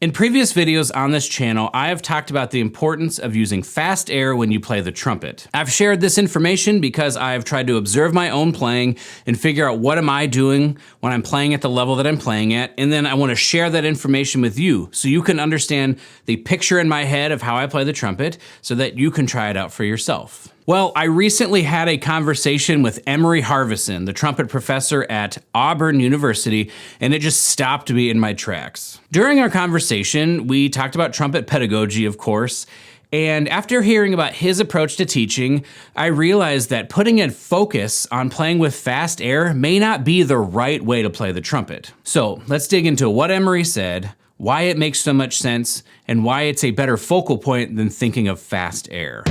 In previous videos on this channel, I have talked about the importance of using fast air when you play the trumpet. I've shared this information because I've tried to observe my own playing and figure out what am I doing when I'm playing at the level that I'm playing at, and then I want to share that information with you so you can understand the picture in my head of how I play the trumpet so that you can try it out for yourself. Well, I recently had a conversation with Emory Harvison, the trumpet professor at Auburn University, and it just stopped me in my tracks. During our conversation, we talked about trumpet pedagogy, of course, and after hearing about his approach to teaching, I realized that putting a focus on playing with fast air may not be the right way to play the trumpet. So let's dig into what Emory said, why it makes so much sense, and why it's a better focal point than thinking of fast air.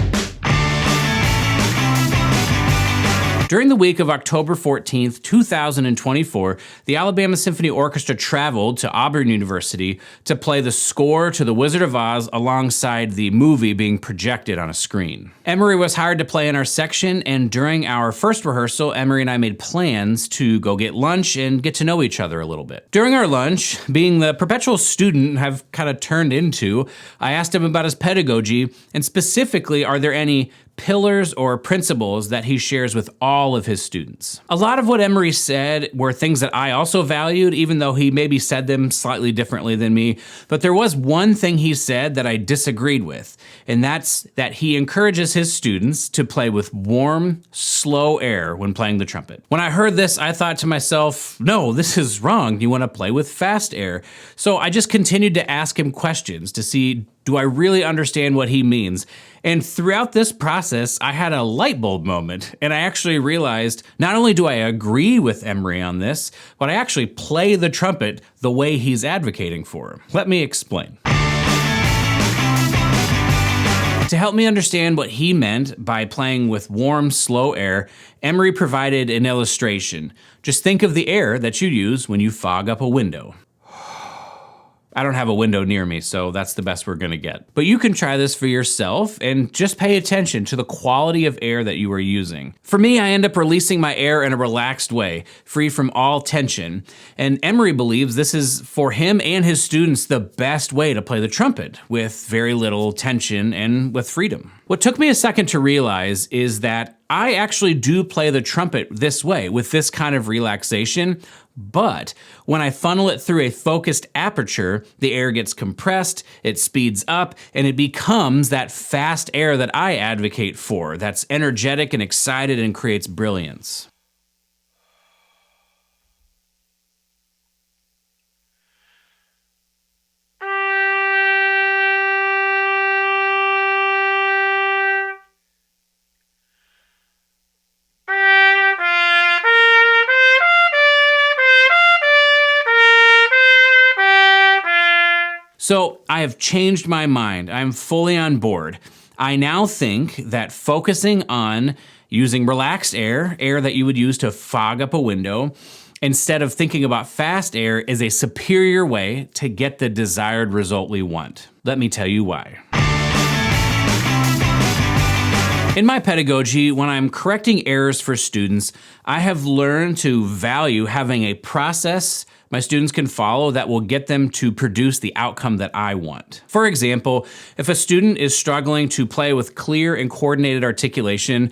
During the week of October 14th, 2024, the Alabama Symphony Orchestra traveled to Auburn University to play the score to The Wizard of Oz alongside the movie being projected on a screen. Emory was hired to play in our section, and during our first rehearsal, Emory and I made plans to go get lunch and get to know each other a little bit. During our lunch, being the perpetual student I've kind of turned into, I asked him about his pedagogy, and specifically, are there any pillars or principles that he shares with all of his students. A lot of what Emory said were things that I also valued, even though he maybe said them slightly differently than me. But there was one thing he said that I disagreed with, and that's that he encourages his students to play with warm, slow air when playing the trumpet. When I heard this, I thought to myself, no, this is wrong. You want to play with fast air. So I just continued to ask him questions to see, do I really understand what he means? And throughout this process, I had a light bulb moment, and I actually realized not only do I agree with Emory on this, but I actually play the trumpet the way he's advocating for. Let me explain. To help me understand what he meant by playing with warm, slow air, Emory provided an illustration. Just think of the air that you use when you fog up a window. I don't have a window near me, so that's the best we're gonna get. But you can try this for yourself and just pay attention to the quality of air that you are using. For me, I end up releasing my air in a relaxed way, free from all tension. And Emory believes this is, for him and his students, the best way to play the trumpet, with very little tension and with freedom. What took me a second to realize is that I actually do play the trumpet this way, with this kind of relaxation, but when I funnel it through a focused aperture, the air gets compressed, it speeds up, and it becomes that fast air that I advocate for, that's energetic and excited and creates brilliance. So I have changed my mind. I'm fully on board. I now think that focusing on using relaxed air that you would use to fog up a window, instead of thinking about fast air, is a superior way to get the desired result we want. Let me tell you why. In my pedagogy, when I'm correcting errors for students, I have learned to value having a process my students can follow that will get them to produce the outcome that I want. For example, if a student is struggling to play with clear and coordinated articulation,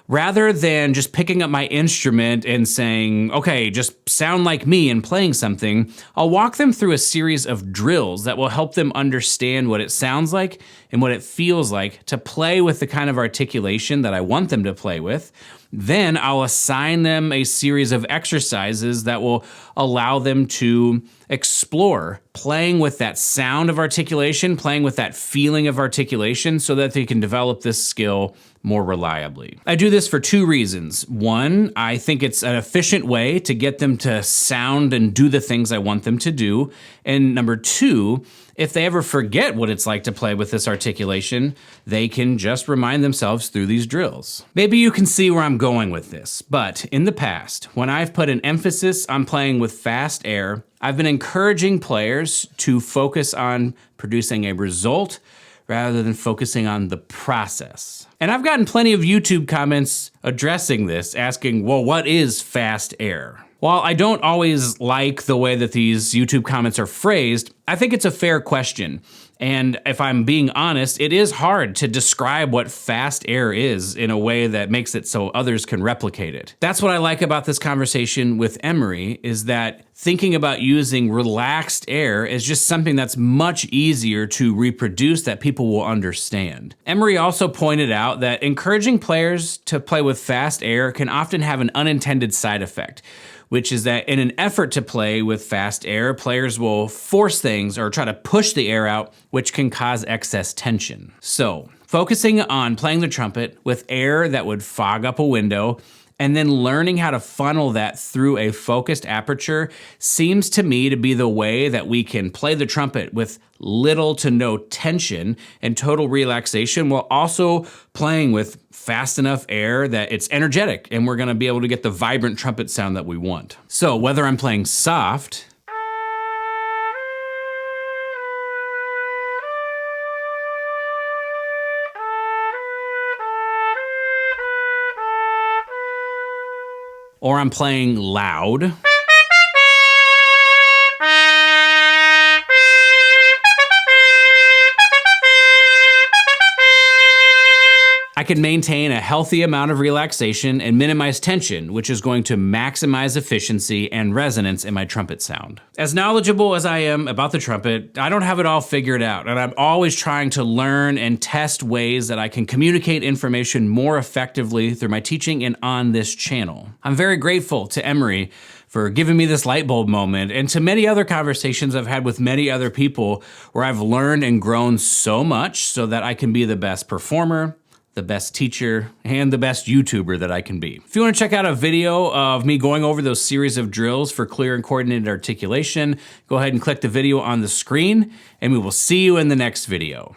rather than just picking up my instrument and saying, okay, just sound like me and playing something, I'll walk them through a series of drills that will help them understand what it sounds like and what it feels like to play with the kind of articulation that I want them to play with. Then I'll assign them a series of exercises that will allow them to explore playing with that sound of articulation, playing with that feeling of articulation so that they can develop this skill more reliably. I do this for two reasons. One, I think it's an efficient way to get them to sound and do the things I want them to do. And number two, if they ever forget what it's like to play with this articulation, they can just remind themselves through these drills. Maybe you can see where I'm going with this, but in the past, when I've put an emphasis on playing with fast air, I've been encouraging players to focus on producing a result rather than focusing on the process. And I've gotten plenty of YouTube comments addressing this, asking, well, what is fast air? While I don't always like the way that these YouTube comments are phrased, I think it's a fair question. And if I'm being honest, it is hard to describe what fast air is in a way that makes it so others can replicate it. That's what I like about this conversation with Emery, is that thinking about using relaxed air is just something that's much easier to reproduce that people will understand. Emery also pointed out that encouraging players to play with fast air can often have an unintended side effect, which is that in an effort to play with fast air, players will force things or try to push the air out, which can cause excess tension. So, focusing on playing the trumpet with air that would fog up a window, and then learning how to funnel that through a focused aperture seems to me to be the way that we can play the trumpet with little to no tension and total relaxation, while also playing with fast enough air that it's energetic and we're gonna be able to get the vibrant trumpet sound that we want. So whether I'm playing soft, or I'm playing loud, I can maintain a healthy amount of relaxation and minimize tension, which is going to maximize efficiency and resonance in my trumpet sound. As knowledgeable as I am about the trumpet, I don't have it all figured out, and I'm always trying to learn and test ways that I can communicate information more effectively through my teaching and on this channel. I'm very grateful to Emery for giving me this light bulb moment, and to many other conversations I've had with many other people where I've learned and grown so much so that I can be the best performer, the best teacher, and the best YouTuber that I can be. If you want to check out a video of me going over those series of drills for clear and coordinated articulation, go ahead and click the video on the screen, and we will see you in the next video.